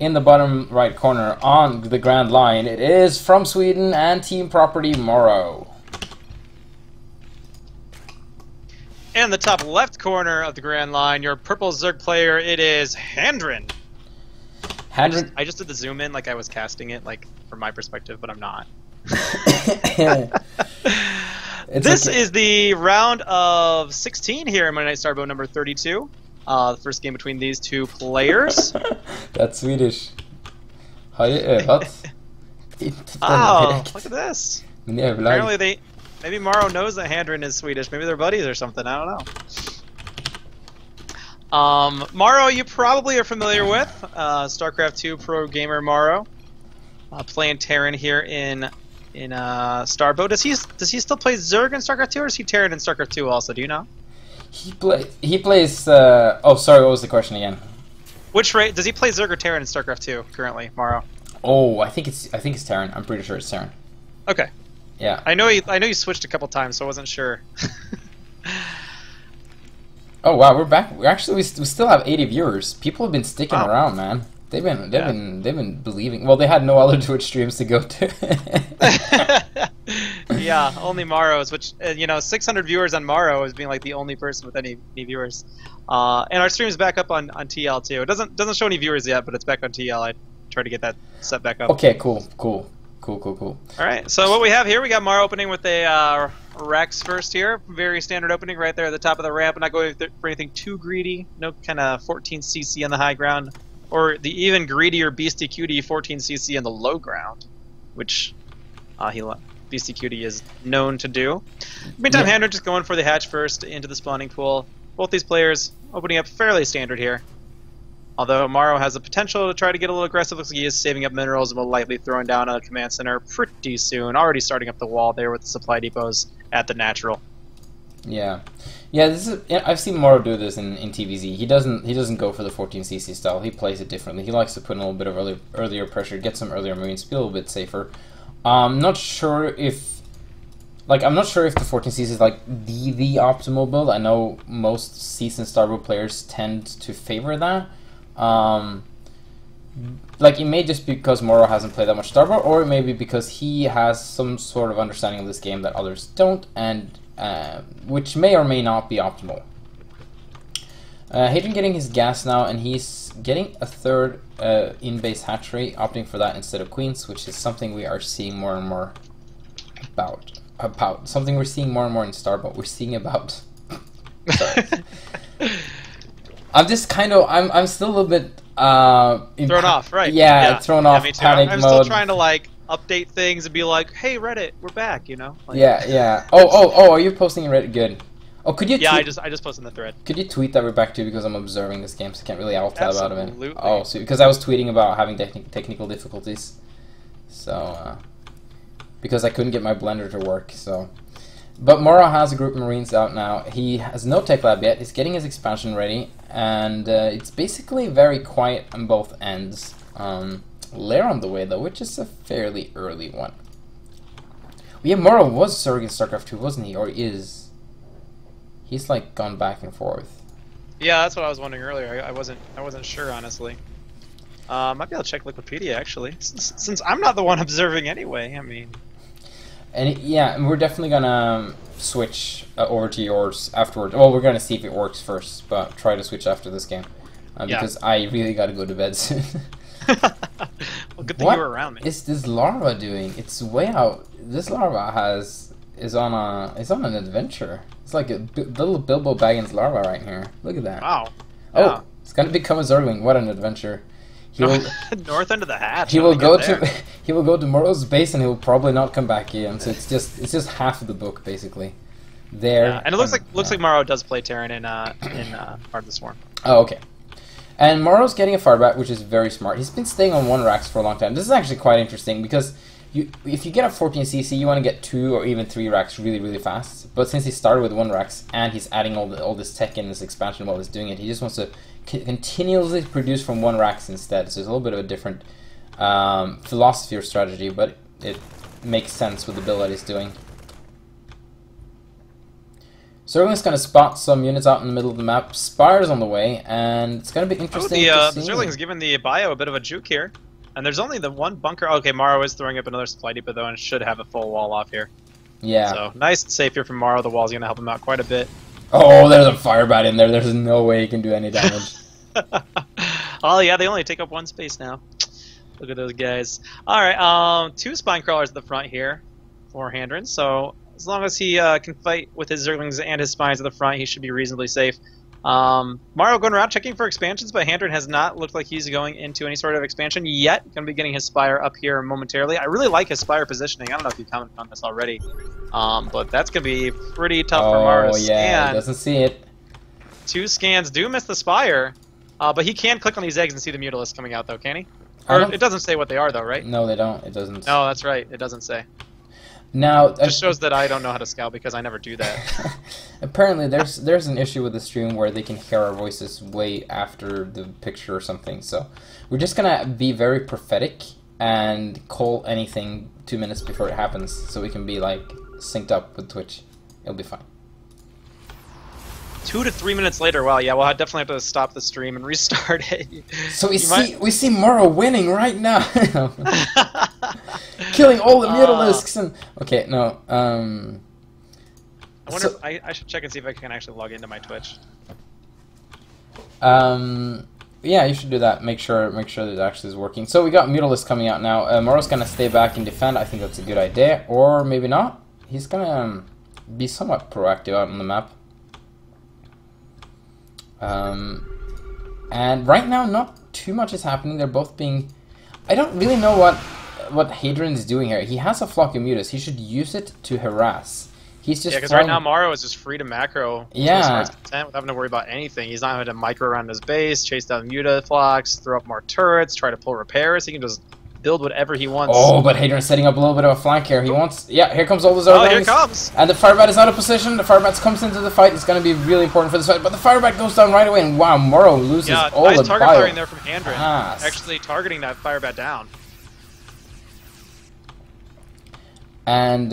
in the bottom right corner on the Grand Line, it is from Sweden and Team Property MorroW. In the top left corner of the Grand Line, your purple Zerg player, it is Handren. Handren. I just did the zoom in like I was casting it, like from my perspective, but I'm not. This is the round of 16 here in Monday Night Starboat number 32. The first game between these two players. That's Swedish. Har jag övat? Oh, look at this. Apparently maybe MorroW knows that Handren is Swedish. Maybe they're buddies or something. I don't know. MorroW, you probably are familiar with. StarCraft 2 pro gamer MorroW. Playing Terran here in Starboat. Does he still play Zerg in StarCraft 2, or is he Terran in StarCraft 2 also? Do you know? He plays. Oh, sorry. What was the question again? Which rate does he play Zerg or Terran in StarCraft 2 currently, MorroW? Oh, I think it's Terran. I'm pretty sure it's Terran. Okay. Yeah. I know you switched a couple times, so I wasn't sure. Oh wow, we're back. We still have 80 viewers. People have been sticking around, man. They've been believing. Well, they had no other Twitch streams to go to. Yeah, only MorroW's, which 600 viewers on MorroW is being like the only person with any viewers. And our stream's back up on TL too. It doesn't show any viewers yet, but it's back on TL. I try to get that set back up. Okay, cool. All right, so what we have here, we got MorroW opening with a Rex first here. Very standard opening right there at the top of the ramp. I'm not going for anything too greedy. No kind of 14cc on the high ground, or the even greedier Beastie Cutie 14cc on the low ground, which Beastie Cutie is known to do. Meantime, Handren just going for the hatch first into the spawning pool. Both these players opening up fairly standard here. Although MorroW has the potential to try to get a little aggressive, looks like he is saving up minerals and will likely throwing down a command center pretty soon. Already starting up the wall there with the supply depots at the natural. Yeah. I've seen MorroW do this in TVZ. He doesn't go for the 14cc style. He plays it differently. He likes to put in a little bit of earlier pressure, get some earlier marines, be a little bit safer. I'm not sure if the 14cc is like the optimal build. I know most seasoned Starboat players tend to favor that. It may just be because MorroW hasn't played that much Starboat, or it may be because he has some sort of understanding of this game that others don't, and which may or may not be optimal. Handren getting his gas now, and he's getting a third in-base hatchery, opting for that instead of queens, which is something we are seeing more and more about. Something we're seeing more and more in Starboat. We're seeing about. Sorry. I'm just I'm still a little bit thrown off, right? Yeah, thrown off. Me too. Panic I'm mode. still trying to update things and be like, hey Reddit, we're back, Yeah. Oh, are you posting in Reddit? Good. Oh, could you? Yeah, I just posted in the thread. Could you tweet that we're back too, because I'm observing this game, so I can't really out-tab out of it. Absolutely. Oh, so because I was tweeting about having technical difficulties, so because I couldn't get my blender to work, so. But MorroW has a group of marines out now. He has no tech lab yet. He's getting his expansion ready, and it's basically very quiet on both ends. Lair on the way though, which is a fairly early one. Yeah, MorroW was Zerg in StarCraft 2, wasn't he? Or is? He's like gone back and forth. Yeah, that's what I was wondering earlier. I wasn't sure, honestly. Might be able to check Wikipedia actually, since I'm not the one observing anyway. I mean. And we're definitely gonna switch over to yours afterwards. Well, we're gonna see if it works first, but try to switch after this game because I really gotta go to bed soon. Well, good thing you were around me. What is this larva doing? It's way out. This larva is on an adventure. It's like a little Bilbo Baggins larva right here. Look at that. Wow. Oh, yeah. It's gonna become a Zergling. What an adventure! He will, north end of the hatch. He will go to MorroW's base, and he will probably not come back again. So it's just half of the book basically. There. Yeah, and it looks like MorroW does play Terran in Heart of the Swarm. Oh, okay. And MorroW's getting a firebat, which is very smart. He's been staying on 1 racks for a long time. This is actually quite interesting because if you get a 14cc, you want to get 2 or even 3 racks really, really fast. But since he started with 1 racks and he's adding all this tech in this expansion while he's doing it, he just wants to continuously produce from 1 racks instead. So it's a little bit of a different philosophy or strategy, but it makes sense with the build that he's doing. Zergling's gonna spot some units out in the middle of the map. Spire's on the way, and it's gonna be interesting to see. The Zergling's giving the bio a bit of a juke here. And there's only the one bunker. Okay, MorroW is throwing up another supply depot though, and should have a full wall off here. Yeah. So nice and safe here from MorroW. The wall's gonna help him out quite a bit. Oh, there's a firebat in there. There's no way he can do any damage. Oh yeah, they only take up one space now. Look at those guys. All right, 2 spine crawlers at the front here for Handren. So as long as he can fight with his Zerglings and his spines at the front, he should be reasonably safe. MorroW going around checking for expansions, but Handren has not looked like he's going into any sort of expansion yet. Going to be getting his Spire up here momentarily. I really like his Spire positioning. I don't know if you commented on this already, but that's going to be pretty tough for MorroW to scan. He doesn't see it. 2 scans do miss the Spire, but he can click on these eggs and see the Mutalisks coming out, though, can he? Or it doesn't say what they are, though, right? No, they don't. It doesn't. No, that's right. It doesn't say. Now, it just shows that I don't know how to scout because I never do that. Apparently, there's an issue with the stream where they can hear our voices way after the picture or something. So we're just gonna be very prophetic and call anything 2 minutes before it happens, so we can be like synced up with Twitch. It'll be fine. 2 to 3 minutes later. Wow, yeah, we'll definitely have to stop the stream and restart it. So we see MorroW winning right now. Killing all the Mutalisks and okay, no. I wonder if I should check and see if I can actually log into my Twitch. Yeah, you should do that. Make sure that it actually is working. So we got Mutalisks coming out now. MorroW's gonna stay back and defend. I think that's a good idea, or maybe not. He's gonna be somewhat proactive out on the map. And right now, not too much is happening. They're both being. I don't really know what Handren is doing here. He has a flock of mutas. He should use it to harass. He's just because right now MorroW is just free to macro. Yeah. Without having to worry about anything. He's not having to micro around his base, chase down muta flocks, throw up more turrets, try to pull repairs. He can just build whatever he wants. Oh, but Handren's setting up a little bit of a flank here. He wants. Yeah, here comes all the Zerglings. Oh, here it comes. And the Firebat is out of position. The Firebat comes into the fight. It's going to be really important for this fight. But the Firebat goes down right away, and wow, MorroW loses all nice the target bio. firing there from Handren. Actually targeting that Firebat down. And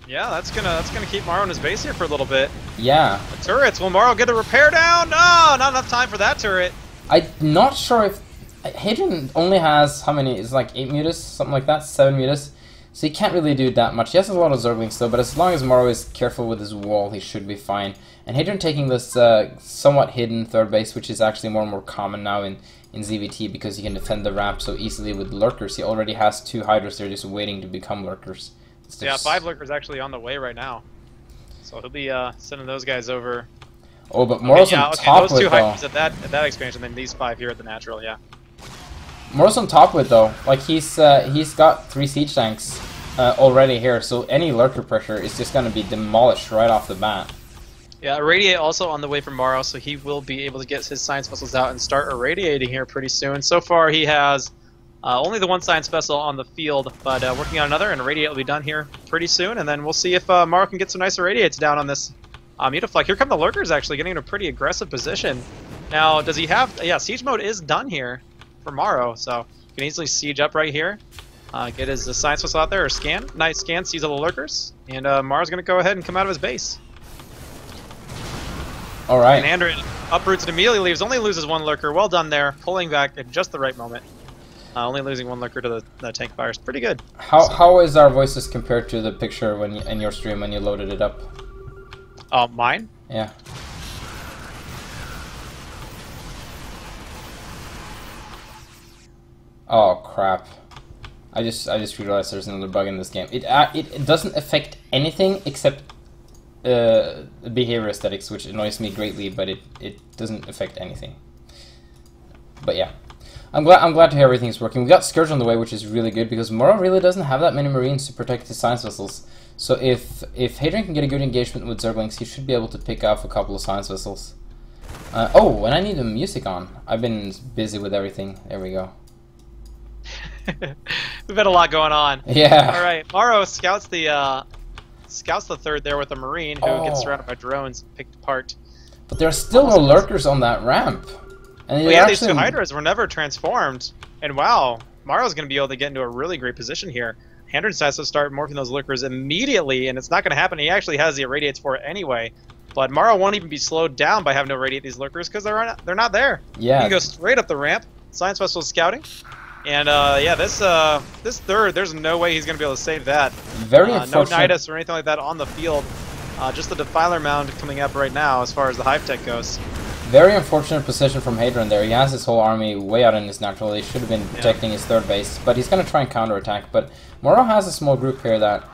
yeah, that's gonna keep MorroW in his base here for a little bit. Yeah. The turrets. Will MorroW get a repair down? No, not enough time for that turret. I'm not sure if Handren only has how many? It's like 8 mutas, something like that, 7 mutas. So he can't really do that much. He has a lot of Zerglings still, but as long as MorroW is careful with his wall, he should be fine. And Handren taking this somewhat hidden third base, which is actually more and more common now in ZVT because he can defend the ramp so easily with lurkers. He already has 2 Hydras. They're just waiting to become lurkers. Yeah, 5 lurkers actually on the way right now. So he'll be sending those guys over. Oh, but MorroW's on top those 2 with it, Hydras at that expansion, then these 5 here at the natural, yeah. MorroW's on top with it, though. Like, he's got 3 siege tanks already here, so any lurker pressure is just going to be demolished right off the bat. Yeah, Irradiate also on the way from MorroW, so he will be able to get his science vessels out and start irradiating here pretty soon. So far, he has only the 1 science vessel on the field, but working on another, and Irradiate will be done here pretty soon, and then we'll see if MorroW can get some nice Irradiates down on this Mutaflak. Here come the lurkers, actually, getting in a pretty aggressive position. Now, does he have... Yeah, siege mode is done here for MorroW, so you can easily siege up right here. Get his science vessel out there, or scan. Nice scan, sees all the lurkers, and MorroW's going to go ahead and come out of his base. All right. And Handren uproots and immediately leaves. Only loses 1 lurker. Well done there. Pulling back at just the right moment. Only losing 1 lurker to the tank fires. Pretty good. How is our voices compared to the picture when in your stream when you loaded it up? Mine? Yeah. Oh crap! I just realized there's another bug in this game. It doesn't affect anything except behavior aesthetics, which annoys me greatly, but it doesn't affect anything. But yeah, I'm glad to hear everything's working. We got Scourge on the way, which is really good because MorroW really doesn't have that many Marines to protect his science vessels. So if Handren can get a good engagement with Zerglings, he should be able to pick off a couple of science vessels. Oh, and I need the music on. I've been busy with everything. There we go. We've had a lot going on. Yeah. All right, MorroW scouts the third there with a Marine who gets surrounded by drones and picked apart. But there are still no lurkers on that ramp. And well, yeah, these 2 Hydras were never transformed. And wow, MorroW's going to be able to get into a really great position here. Handren decides to start morphing those lurkers immediately, and it's not going to happen. He actually has the irradiates for it anyway. But MorroW won't even be slowed down by having to irradiate these lurkers because they're not there. Yeah. He can go straight up the ramp. Science Vessel is scouting. And yeah, this third, there's no way he's going to be able to save that. Very unfortunate. No Nidus or anything like that on the field. Just the Defiler Mound coming up right now as far as the Hive Tech goes. Very unfortunate position from Handren there. He has his whole army way out in his natural. He should have been protecting his third base, but he's going to try and counterattack. But MorroW has a small group here that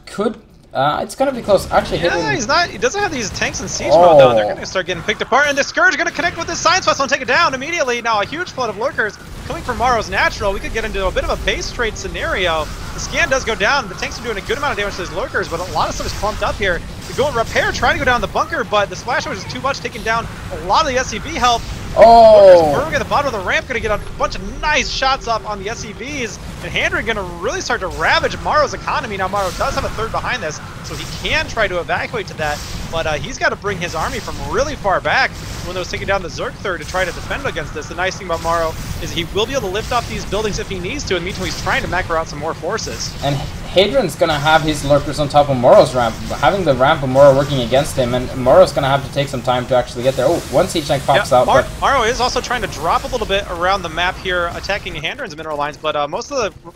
could... it's going to be close. Actually, yeah, he's not. He doesn't have these tanks and siege mode though. They're going to start getting picked apart, and the Scourge going to connect with this Science Vessel and take it down immediately. Now a huge flood of lurkers coming from MorroW's natural. We could get into a bit of a base trade scenario. The scan does go down. The tanks are doing a good amount of damage to these lurkers, but a lot of stuff is clumped up here. To go and repair, trying to go down the bunker, but the splash damage is too much, taking down a lot of the SCV help. Oh! Lurkers at the bottom of the ramp, going to get a bunch of nice shots off on the SCVs, and Handren going to really start to ravage MorroW's economy. Now MorroW does have a third behind this, so he can try to evacuate to that, but he's got to bring his army from really far back when they was taking down the Zerg third to try to defend against this. The nice thing about MorroW is he will be able to lift off these buildings if he needs to, and meantime he's trying to macro out some more forces. And Hadrian's gonna have his lurkers on top of MorroW's ramp, having the ramp of MorroW working against him, and MorroW's gonna have to take some time to actually get there. Oh, one siege tank pops out. MorroW is also trying to drop a little bit around the map here, attacking Handren's mineral lines, but most of the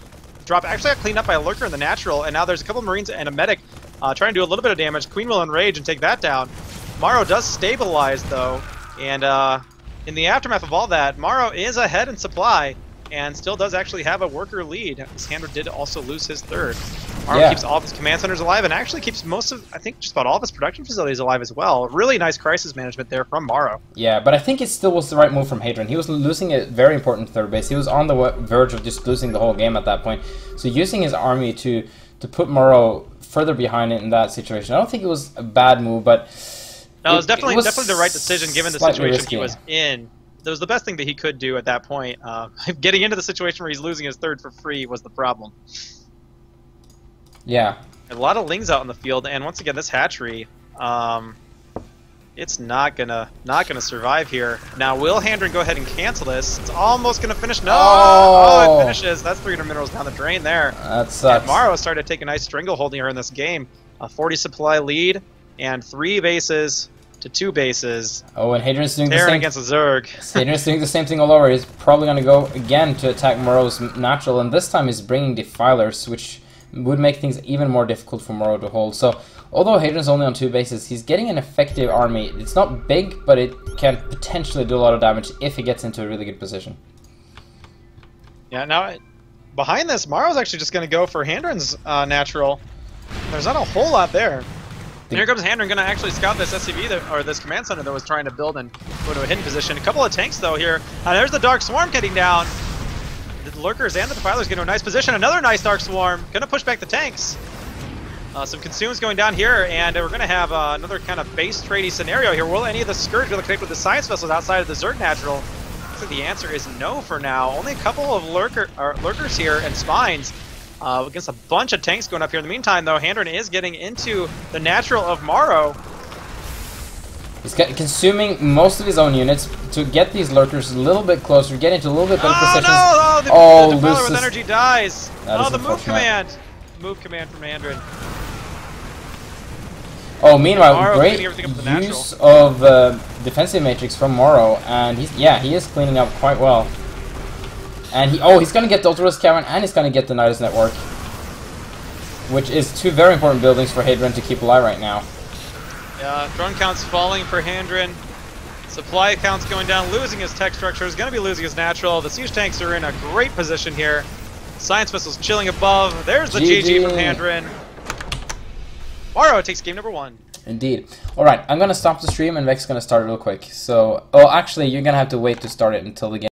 drop actually got cleaned up by a lurker in the natural, and now there's a couple of Marines and a medic trying to do a little bit of damage. Queen will enrage and take that down. MorroW does stabilize though, and in the aftermath of all that, MorroW is ahead in supply, and still does actually have a worker lead. This Handren did also lose his third. MorroW keeps all of his command centers alive, and actually keeps most of, I think, just about all of his production facilities alive as well. Really nice crisis management there from MorroW. Yeah, but I think it still was the right move from Handren. He was losing a very important third base. He was on the verge of just losing the whole game at that point. So using his army to put MorroW further behind it in that situation, I don't think it was a bad move, but... No, it was definitely the right decision given the situation risky. he was in. That was the best thing that he could do at that point. Getting into the situation where he's losing his third for free was the problem. Yeah. A lot of Lings out in the field, and once again, this hatchery, it's not gonna survive here. Now, will Handren go ahead and cancel this? It's almost gonna finish. No! Oh, it finishes. That's 300 minerals down the drain there. That sucks. And MorroW started to take a nice stranglehold here in this game. A 40 supply lead, and 3 bases to 2 bases. Oh, and Hadrian's doing the same against a Zerg. Hadrian's doing the same thing all over. He's probably going to go again to attack MorroW's natural, and this time he's bringing Defilers, which would make things even more difficult for MorroW to hold. So, although Hadrian's only on 2 bases, he's getting an effective army. It's not big, but it can potentially do a lot of damage if he gets into a really good position. Yeah, now, behind this, MorroW's actually just going to go for Handren's natural. There's not a whole lot there. And here comes Handren going to actually scout this SCV, or this command center that was trying to build and go to a hidden position. A couple of tanks, though, here. There's the Dark Swarm getting down. The Lurkers and the Defilers get to a nice position. Another nice Dark Swarm. Going to push back the tanks. Some Consumes going down here, and we're going to have another kind of base tradey scenario here. Will any of the Scourge be able to connect with the Science Vessels outside of the Zerg Natural? Looks like the answer is no for now. Only a couple of Lurkers here and Spines. Against a bunch of tanks going up here. In the meantime, though, Handren is getting into the natural of MorroW. He's consuming most of his own units to get these lurkers a little bit closer, get into a little bit better positions. No! The Defiler with energy dies. Oh, the move command. Move command from Handren. Oh, meanwhile, great use of defensive matrix from MorroW, and he is cleaning up quite well. And he's going to get the Ultra Cavern, and he's going to get the Nidus Network, which is 2 very important buildings for Handren to keep alive right now. Yeah, drone count's falling for Handren. Supply count's going down, losing his tech structure, is going to be losing his natural. The siege tanks are in a great position here. Science Vessel's chilling above. There's the GG from Handren. MorroW takes game number 1. Indeed. Alright, I'm going to stop the stream, and Vex's going to start real quick. So, actually, you're going to have to wait to start it until the game.